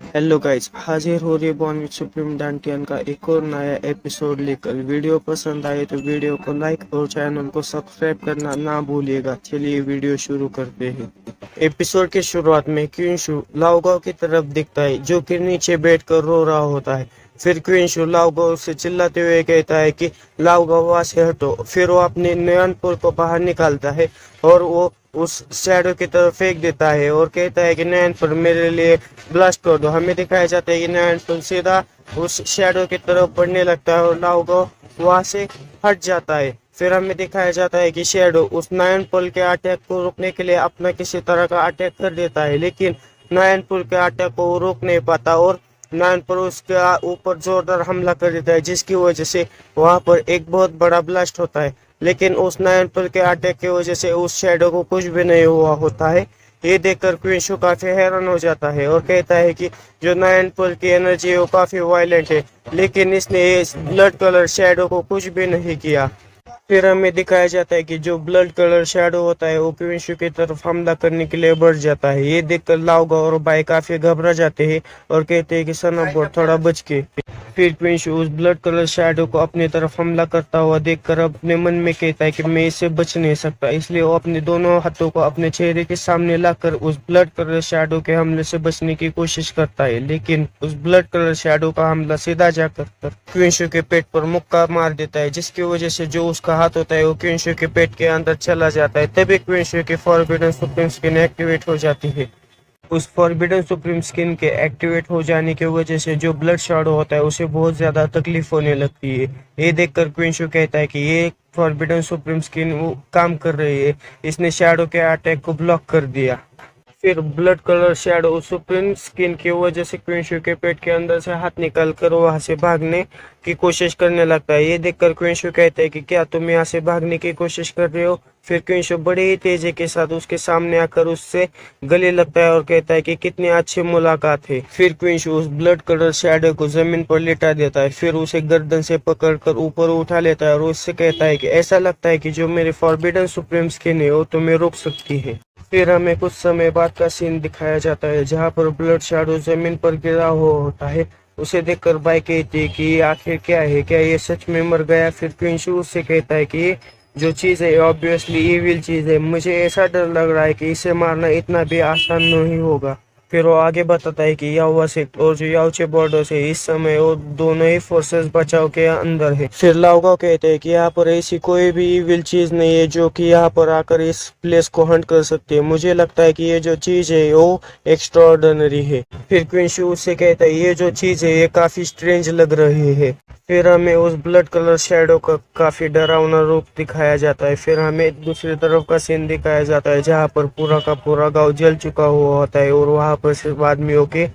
Hello guys, हाजिर हो रही बॉर्न विद सुप्रीम डांटियन का एक और नया एपिसोड लेकर। वीडियो पसंद आए तो वीडियो को लाइक और चैनल को सब्सक्राइब करना ना भूलिएगा। चलिए वीडियो शुरू करते हैं। एपिसोड की शुरुआत में क्विंशु लाओगाओ की तरफ दिखता है, जो कि नीचे बैठकर रो रहा होता है। फिर क्विंशु लाओगाओ से चिल्लाते हुए कहता है कि लाओगाओ वहां से हटो। फिर वो अपने नयन पुल को बाहर निकालता है और वो उस शैडो की तरफ फेंक देता है और कहता है कि नयन पुल मेरे लिए ब्लास्ट कर दो। हमें दिखाया जाता है कि नयन पुल सीधा उस शैडो की तरफ बढ़ने लगता है और लाओगाओ वहां से हट जाता है। फिर हमें दिखाया जाता है कि शैडो उस नयन पुल के अटैक को रोकने के लिए अपना किसी तरह का अटैक कर देता है, लेकिन नयन पुल के अटैक को वो रोक नहीं पाता और नयन पुल उसके ऊपर जोरदार हमला कर देता है, जिसकी वजह से वहां पर एक बहुत बड़ा ब्लास्ट होता है। लेकिन उस नयन पुल के अटैक की वजह से उस शैडो को कुछ भी नहीं हुआ होता है। ये देखकर क्विंशु काफी हैरान हो जाता है और कहता है कि जो नयन पुल की एनर्जी है वो काफी वायलेंट है, लेकिन इसने इस ब्लड कलर शैडो को कुछ भी नहीं किया। फिर हमें दिखाया जाता है कि जो ब्लड कलर शैडो होता है वो क्विंशु की तरफ हमला करने के लिए बढ़ जाता है। ये देखकर लाओगाओ और बाई काफी घबरा जाते हैं और कहते हैं कि सनाबोर्ड थोड़ा बच के। फिर क्विंशु उस ब्लड कलर शैडो को अपनी तरफ हमला करता हुआ देखकर अपने मन में कहता है कि मैं इससे बच नहीं सकता, इसलिए वो अपने दोनों हाथों को अपने चेहरे के सामने लाकर उस ब्लड कलर शैडो के हमले से बचने की कोशिश करता है। लेकिन उस ब्लड कलर शैडो का हमला सीधा जाकर क्विंशु के पेट पर मुक्का मार देता है, जिसकी वजह से जो उसका हाथ होता है वो क्विंशु के पेट के अंदर चला जाता है। तभी क्विंशु की फॉरबिडन सुप्रीम स्किन एक्टिवेट हो जाती है। उस फॉरबिडन सुप्रीम स्किन के एक्टिवेट हो जाने की वजह से जो ब्लड शैडो होता है उसे बहुत ज्यादा तकलीफ होने लगती है। ये देखकर क्विंशु कहता है कि ये फॉरबिडन सुप्रीम स्किन वो काम कर रही है, इसने शैडो के अटैक को ब्लॉक कर दिया। फिर blood colour shadow supreme skin की वजह से क्विंशु के पेट के अंदर से हाथ निकाल कर वहां से भागने की कोशिश करने लगता है। ये देखकर क्विंशु कहता है कि क्या तुम यहाँ से भागने की कोशिश कर रहे हो। फिर क्विंशु बड़े ही तेजी के साथ उसके सामने आकर उससे गले लगता है और कहता है कि कितनी अच्छी मुलाकात है। फिर क्विंशु उस ब्लड कलर शैडो को जमीन पर लेटा देता है, फिर उसे गर्दन से पकड़कर ऊपर उठा लेता है और उससे कहता है कि ऐसा लगता है कि जो मेरी फॉरबिडन सुप्रीम स्किन है वो तुम्हें रोक सकती है। फिर हमें कुछ समय बाद का सीन दिखाया जाता है, जहाँ पर ब्लड शैडो जमीन पर गिरा हुआ होता है। उसे देखकर बाई कहती है कि ये आखिर क्या है, क्या ये सच में मर गया। फिर क्विंशु उससे कहता है कि ये जो चीज है ऑब्वियसली इविल चीज है, मुझे ऐसा डर लग रहा है कि इसे मारना इतना भी आसान नहीं होगा। फिर वो आगे बताता है कि याओवा सेक्ट और जो याओचे बॉर्डर्स है इस समय वो दोनों ही फोर्सेस बचाव के अंदर है। फिर लाओगाओ कहते हैं कि यहाँ पर ऐसी कोई भी इविल चीज नहीं है जो कि यहाँ पर आकर इस प्लेस को हंट कर सकती है। मुझे लगता है कि ये जो चीज है वो एक्स्ट्राऑर्डिनरी है। फिर क्विंशु उससे कहता है ये जो चीज है ये काफी स्ट्रेंज लग रही है। फिर हमें उस ब्लड कलर शैडो का काफी डरावना रूप दिखाया जाता है। फिर हमें दूसरी तरफ का सीन दिखाया जाता है, जहाँ पर पूरा का पूरा गांव जल चुका हुआ होता है और वहां पर सिर्फ आदमियों के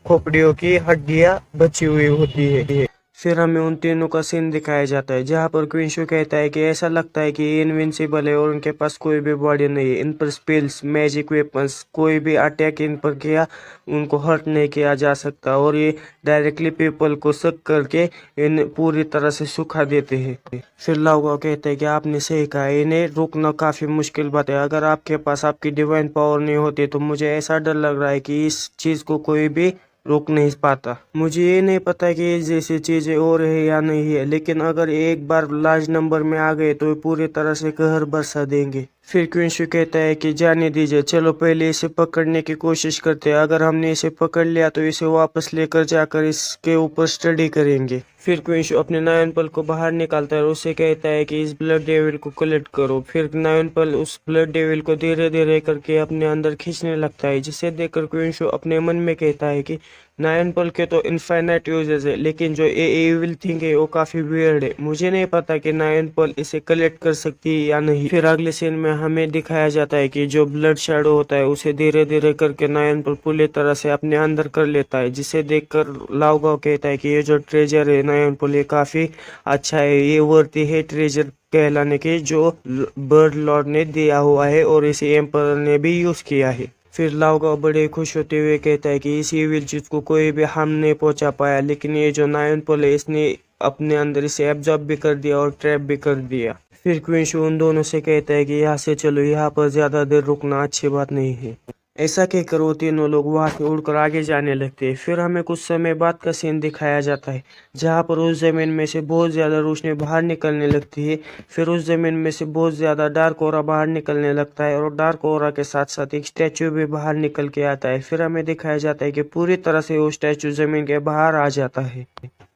खोपड़ियों की हड्डियां बची हुई होती है। फिर हमें उन तीनों का सीन दिखाया जाता है, जहाँ पर क्विंशु कहता है कि ऐसा लगता है कि ये इनविंसिबल है और उनके पास कोई भी बॉडी नहीं है। इन पर स्पेल्स, मैजिक वेपन्स, कोई भी अटैक इन पर किया उनको हर्ट नहीं किया जा सकता और ये डायरेक्टली पीपल को सक करके इन पूरी तरह से सुखा देते हैं। फिर लाओगाओ कहते हैं कि आपने सही कहा, इन्हें रोकना काफी मुश्किल बात है। अगर आपके पास आपकी डिवाइन पावर नहीं होती तो मुझे ऐसा डर लग रहा है कि इस चीज को कोई भी रोक नहीं पाता। मुझे ये नहीं पता कि ये जैसी चीजें और है या नहीं है, लेकिन अगर एक बार लार्ज नंबर में आ गए तो ये पूरी तरह से कहर बरसा देंगे। फिर क्विंशु कहता है कि जाने दीजिए, चलो पहले इसे पकड़ने की कोशिश करते हैं। अगर हमने इसे पकड़ लिया तो इसे वापस लेकर जाकर इसके ऊपर स्टडी करेंगे। फिर क्विंशु अपने नयन पल को बाहर निकालता है और उसे कहता है कि इस ब्लड डेविल को कलेक्ट करो। फिर नयन पल उस ब्लड डेविल को धीरे धीरे करके अपने अंदर खींचने लगता है, जिसे देखकर क्विंशु अपने मन में कहता है कि नयन पल के तो इनफाइनाइट यूजेस है, लेकिन जो ये एविल थिंग है वो काफी वियर्ड है। मुझे नहीं पता कि नयन पल इसे कलेक्ट कर सकती है या नहीं। फिर अगले सीन में हमें दिखाया जाता है कि जो ब्लड शैडो होता है उसे धीरे धीरे करके नयन पल पूरी तरह से अपने अंदर कर लेता है, जिसे देखकर लाओगाओ कहता है कि ये जो ट्रेजर है नयन पल ये काफी अच्छा है, ये वर्ती है ट्रेजर कहलाने के, जो बर्ड लॉर्ड ने दिया हुआ है और इसे एम्परर ने भी यूज किया है। फिर लाओगाओ बड़े खुश होते हुए कहता है कि इस इविल चीज को कोई भी हार्म नहीं पहुंचा पाया, लेकिन ये जो नायन पल है इसने अपने अंदर इसे एब्जॉर्ब भी कर दिया और ट्रैप भी कर दिया। फिर क्विंशु उन दोनों से कहता है कि यहाँ से चलो, यहाँ पर ज्यादा देर रुकना अच्छी बात नहीं है। ऐसा कहकर वो तीनों लोग वहां से उड़कर आगे जाने लगते हैं। फिर हमें कुछ समय बाद का सीन दिखाया जाता है जहां पर उस जमीन में से बहुत ज्यादा रोशनी बाहर निकलने लगती है। फिर उस जमीन में से बहुत ज्यादा डार्क ओरा बाहर निकलने लगता है और डार्क ओरा के साथ साथ एक स्टैचू भी बाहर निकल के आता है। फिर हमें दिखाया जाता है कि पूरी तरह से वो स्टैचू जमीन के बाहर आ जाता है।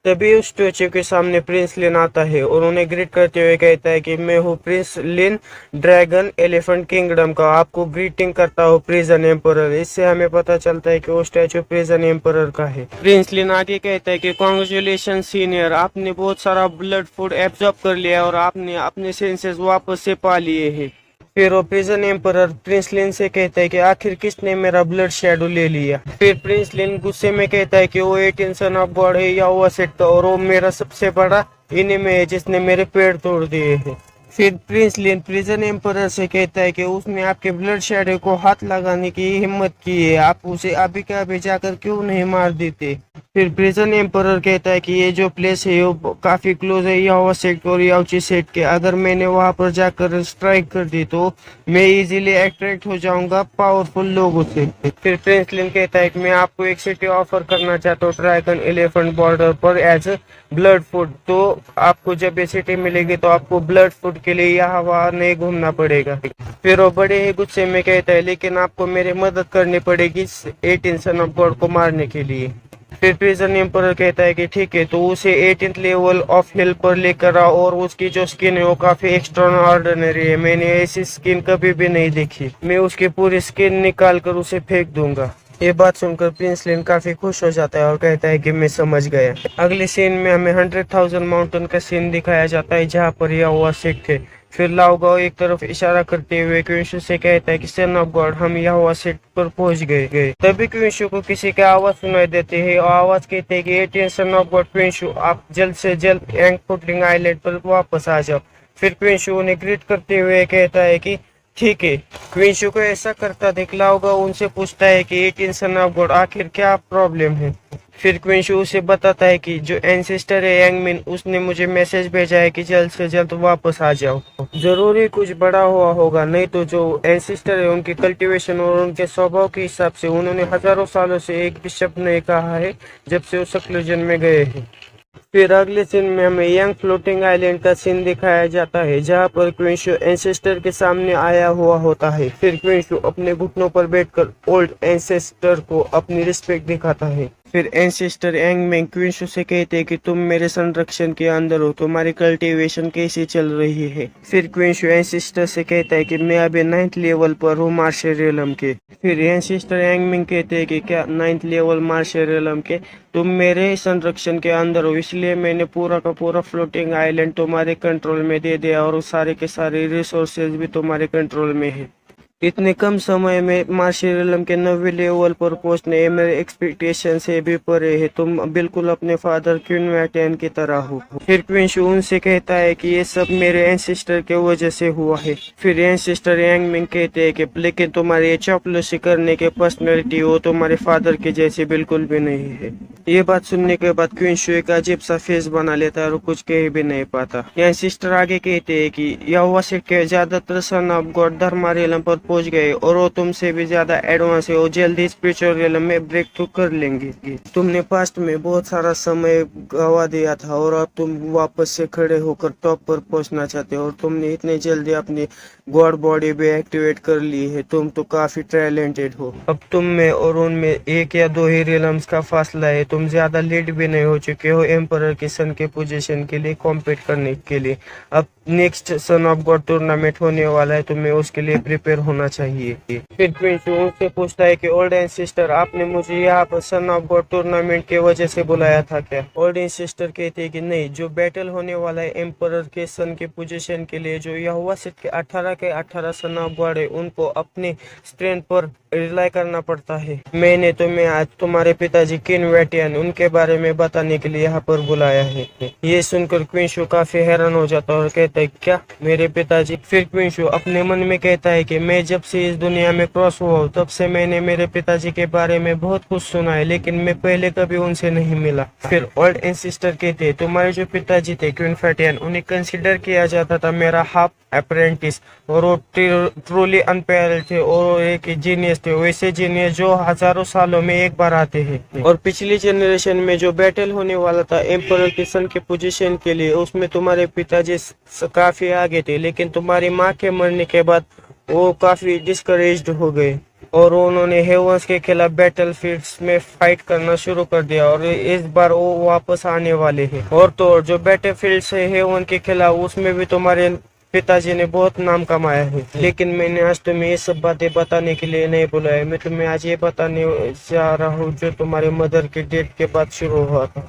तभी उस स्टैचू के सामने प्रिंस लिन आता है और उन्हें ग्रीट करते हुए कहता है कि मैं हूँ प्रिंस लिन, ड्रैगन एलिफेंट किंगडम का, आपको ग्रीटिंग करता हूँ प्रिजन एम्परर। इससे हमें पता चलता है कि वो स्टैचू प्रिजन एम्परर का है। प्रिंस लिन आगे कहता है कि कॉन्ग्रेचुलेशन सीनियर, आपने बहुत सारा ब्लड फूड एब्जॉर्ब कर लिया और आपने अपने सेंसेस वापस से पा लिए हैं। फिर वो प्रिजन एम्परर प्रिंस लिन से कहता है कि आखिर किसने मेरा ब्लड शेडो ले लिया। फिर प्रिंस लिन गुस्से में कहता है कि वो 18 सन ऑफ गॉड है या वो सेट का, और वो मेरा सबसे बड़ा इनिमी है जिसने मेरे पेड़ तोड़ दिए हैं। फिर प्रिंस लिन प्रिजन एम्परर से कहता है कि उसने आपके ब्लड शेडो को हाथ लगाने की हिम्मत की है, आप उसे अभी का अभी जाकर क्यों नहीं मार देते। फिर प्रिजन एम्परर कहता है कि ये जो प्लेस है वो काफी क्लोज है याओवा सेट और याओची सेट के, अगर मैंने वहां पर जाकर स्ट्राइक कर दी तो मैं इजीली अट्रैक्ट हो जाऊंगा पावरफुल लोगों से। फिर प्रिंस लिन कहता है कि मैं आपको एक सिटी ऑफर करना चाहता हूँ ड्रैगन एलिफेंट बॉर्डर पर एज ब्लड फूड, तो आपको जब ये सिटी मिलेगी तो आपको ब्लड फूड के लिए यहाँ वहाँ नहीं घूमना पड़ेगा। फिर वो बड़े ही गुस्से में कहता है लेकिन आपको मेरी मदद करनी पड़ेगी 18 सन ऑफ गॉड को मारने के लिए। फिर प्रिजन एम्परर कहता है कि ठीक है, तो उसे 18th लेवल ऑफ हिल पर लेकर आओ और उसकी जो स्किन है वो काफी एक्स्ट्रा ऑर्डिनरी है, मैंने ऐसी स्किन कभी भी नहीं देखी, मैं उसकी पूरी स्किन निकाल कर उसे फेंक दूंगा। ये बात सुनकर प्रिंस लिन काफी खुश हो जाता है और कहता है कि मैं समझ गया। अगले सीन में हमें 100,000 माउंटेन का सीन दिखाया जाता है जहाँ पर यह हुआ सिख थे। फिर लाओगाओ एक तरफ इशारा करते हुए क्विंशु से कहता है कि सन ऑफ गॉड हम यहाँ सेट पर पहुंच गए। तभी क्विंशु को किसी की आवाज सुनाई देती है और आवाज कहते हैं कि 18 सन ऑफ गॉड क्विंशु, आप जल्द से जल्द एंग फुटलिंग आइलैंड पर वापस आ जाओ। फिर क्विंशु उन्हें ग्रीट करते हुए कहता है कि ठीक है। क्विंशु को ऐसा करता देख लाओगाओ उनसे पूछता है कि 18 सन ऑफ गॉड आखिर क्या प्रॉब्लम है। फिर क्विंशु उसे बताता है कि जो एंसेस्टर है यांगमिन, उसने मुझे मैसेज भेजा है कि जल्द से जल्द वापस आ जाओ। जरूरी कुछ बड़ा हुआ होगा, नहीं तो जो एंसेस्टर है उनके कल्टीवेशन और उनके स्वभाव के हिसाब से उन्होंने हजारों सालों से एक भी शब्द नहीं कहा है जब से वो सक्लूजन में गए हैं। फिर अगले सीन में हमें यंग फ्लोटिंग आइलैंड का सीन दिखाया जाता है जहां पर क्विंशु एंसेस्टर के सामने आया हुआ होता है। फिर क्विंशु अपने घुटनों पर बैठकर ओल्ड एंसेस्टर को अपनी रिस्पेक्ट दिखाता है। फिर एंसेस्टर यांगमिन क्विंशु से कहते हैं कि तुम मेरे संरक्षण के अंदर हो, तुम्हारी कल्टीवेशन कैसी चल रही है। फिर क्विंशु एंसेस्टर से कहता है कि मैं अभी 9th लेवल पर हूँ मार्शल रियलम के। फिर एंसेस्टर यांगमिन कहते हैं कि क्या 9th लेवल मार्शल रियलम के, तुम मेरे संरक्षण के अंदर हो, इसलिए मैंने पूरा का पूरा फ्लोटिंग आइलैंड तुम्हारे कंट्रोल में दे दिया और सारे के सारे रिसोर्सेज भी तुम्हारे कंट्रोल में है। इतने कम समय में मार्शल रियलम के 9वें लेवल पर पहुंचने मेरे एक्सपेक्टेशन से भी परे है, तुम बिल्कुल अपने फादर क्वीन वैटियन की तरह हो। फिर क्विंशु उनसे कहता है कि ये सब मेरे एंसेस्टर के वजह से हुआ है। फिर एंसेस्टर यांगमिन कहते हैं कि लेकिन तुम्हारी ये चापलूसी करने की पर्सनैलिटी वो तुम्हारे फादर के जैसे बिल्कुल भी नहीं है। ये बात सुनने के बाद क्विंशु एक अजीब सा फेस बना लेता है और कुछ कह भी नहीं पाता। एंसेस्टर आगे कहते हैं कि याओवा सेट के ज्यादातर सन ऑफ गॉड धर्मा रियलम पर पहुंच गए और वो तुमसे भी ज्यादा एडवांस है, वो जल्दी स्पिरिचुअल रियलम में ब्रेक थ्रू कर लेंगे। तुमने पास्ट में बहुत सारा समय गवा दिया था और अब तुम वापस से खड़े होकर टॉप पर पहुंचना चाहते हो और तुमने इतने जल्दी अपनी गॉड बॉडी भी एक्टिवेट कर ली है, तुम तो काफी टैलेंटेड हो। अब तुम में और उनमें एक या दो ही रियलम्स का फासला है, तुम ज्यादा लेट भी नहीं हो चुके हो एम्परर के सन के पोजीशन के लिए कॉम्पीट करने के लिए। अब next sun of God tournament होने वाला है, तुम्हें उसके लिए प्रिपेयर होना चाहिए। फिर क्विंशु उनसे पूछता है कि ओल्ड एंसेस्टर, आपने मुझे यहाँ पर सन ऑफ गॉड टूर्नामेंट की वजह से बुलाया था क्या। ओल्ड एंसेस्टर कहते हैं कि नहीं, जो बैटल होने वाला है एम्परर के सन के पोजीशन के लिए, जो यहोवा सेट के 18 के 18 सन ऑफ गॉड है, उनको अपने स्ट्रेंथ पर रिलाई करना पड़ता है। मैंने तुम्हें आज तुम्हारे पिताजी किन वैटियन उनके बारे में बताने के लिए यहाँ पर बुलाया है। ये सुनकर क्विंशु काफी हैरान हो जाता है और कहता कहता है क्या मेरे पिताजी। फिर क्विंशु अपने मन में कहता है कि मैं जब से इस दुनिया में क्रॉस हुआ हूँ तब से मैंने मेरे पिताजी के बारे में बहुत कुछ सुना है, लेकिन मैं पहले कभी उनसे नहीं मिला। फिर ओल्ड एंसिस्टर कहते हैं तुम्हारे जो पिताजी थे क्वीन फैटियन, उन्हें कंसिडर किया जाता था मेरा हाफ अप्रेंटिस, और वो ट्रूली अनपैरेलल थे और एक जीनियस थे, वैसे जीनियस जो हजारों सालों में एक बार आते हैं। और पिछली जनरेशन में जो बैटल होने वाला था एम्परर के सन के पोजीशन के लिए, उसमें तुम्हारे पिताजी काफी आगे थे, लेकिन तुम्हारी माँ के मरने के बाद वो काफी डिस्करेज्ड हो गए और उन्होंने हेवंस के खिलाफ बैटल फील्ड्स में फाइट करना शुरू कर दिया, और इस बार वो वापस आने वाले हैं। और तो और जो बैटल फील्ड्स है हेवन के खिलाफ, उसमें भी तुम्हारे पिताजी ने बहुत नाम कमाया है। लेकिन मैंने आज तुम्हें ये सब बातें बताने के लिए नहीं बुलाया, मैं तुम्हें आज ये बताने जा रहा हूँ जो तुम्हारे मदर के डेथ के बाद शुरू हुआ था।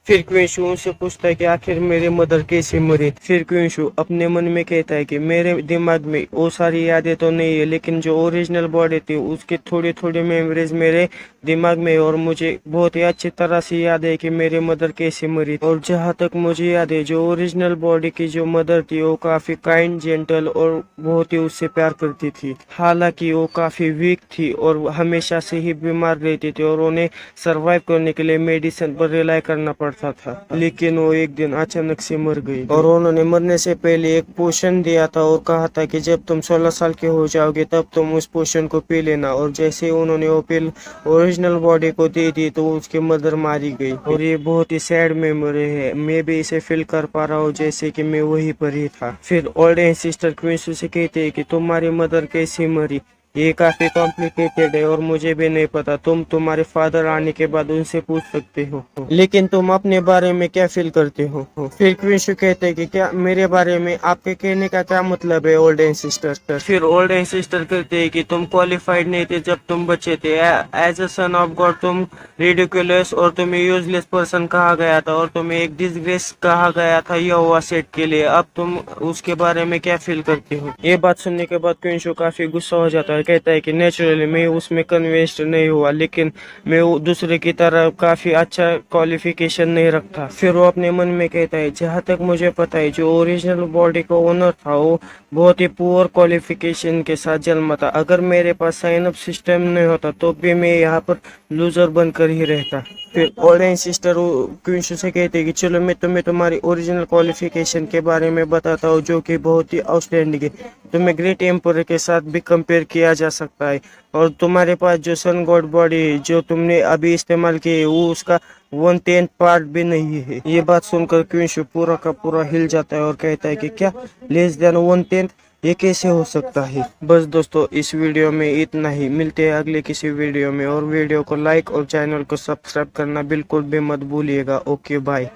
फिर क्विंशु उनसे पूछता है कि आखिर मेरी मदर कैसे मरी। फिर क्विंशु अपने मन में कहता है कि मेरे दिमाग में वो सारी यादें तो नहीं है, लेकिन जो ओरिजिनल बॉडी थी उसकी थोड़ी थोड़ी मेमोरीज मेरे दिमाग में, और मुझे बहुत ही अच्छी तरह से याद है कि मेरी मदर कैसे मरी। और जहाँ तक मुझे याद है जो ओरिजिनल बॉडी की जो मदर थी वो काफी काइंड, जेंटल और बहुत ही उससे प्यार करती थी। हालांकि वो काफी वीक थी और हमेशा से ही बीमार रहती थी और उन्हें सर्वाइव करने के लिए मेडिसिन पर रिलाई करना पड़ता था। लेकिन वो एक दिन अचानक से मर गई और उन्होंने मरने से पहले एक पोशन दिया था और कहा था कि जब तुम 16 साल के हो जाओगे तब तुम उस पोशन को पी लेना। और जैसे उन्होंने वो पिल ओरिजिनल बॉडी को दे दी तो उसकी मदर मारी गई। और ये बहुत ही सैड मेमोरी है, मैं भी इसे फील कर पा रहा हूँ जैसे कि मैं वहीं पर ही था। फिर ओल्ड एंसिस्टर क्विंशु से कहते हैं कि तुम्हारी मदर कैसे मरी, ये काफी कॉम्प्लिकेटेड है और मुझे भी नहीं पता, तुम तुम्हारे फादर आने के बाद उनसे पूछ सकते हो, लेकिन तुम अपने बारे में क्या फील करते हो। फिर क्विंशु कहते हैं कि क्या मेरे बारे में आपके कहने का क्या मतलब है ओल्ड एंसिस्टर। फिर ओल्ड एंसिस्टर कहते हैं कि तुम क्वालिफाइड नहीं थे जब तुम बच्चे थे, as a son of God तुम रिडिकुलस और तुम्हें यूजलेस पर्सन कहा गया था और तुम्हें एक डिसग्रेस कहा गया था यहोवा सेट के लिए। अब तुम उसके बारे में क्या फील करते हो। ये बात सुनने के बाद क्विंशु काफी गुस्सा हो जाता है, कहता है कि नेचुरली मैं उसमें कन्विंस्ड नहीं हुआ, लेकिन मैं दूसरे की तरह काफी अच्छा क्वालिफिकेशन नहीं रखता। फिर वो अपने मन में कहता है जहाँ तक मुझे पता है जो ओरिजिनल बॉडी का ओनर था वो बहुत ही पुअर क्वालिफिकेशन के साथ जन्मा था। अगर मेरे पास साइन अप सिस्टम नहीं होता तो भी मैं यहाँ पर लूजर बनकर ही रहता। फिर ओल्ड एंसिस्टर क्विंशु से कहते हैं कि चलो मैं तुम्हें तुम्हारी ओरिजिनल क्वालिफिकेशन के बारे में बताता हूँ जो कि बहुत ही आउटस्टैंडिंग है। तुम्हें ग्रेट एम्पर के साथ भी कंपेयर किया जा सकता है, और तुम्हारे पास जो सन गॉड बॉडी है जो तुमने अभी इस्तेमाल की है वो उसका 1/10 पार्ट भी नहीं है। ये बात सुनकर क्विंशु पूरा का पूरा हिल जाता है और कहता है कि क्या लेस देन 1/10, ये कैसे हो सकता है। बस दोस्तों इस वीडियो में इतना ही, मिलते हैं अगले किसी वीडियो में, और वीडियो को लाइक और चैनल को सब्सक्राइब करना बिल्कुल भी मत भूलिएगा। Okay bye.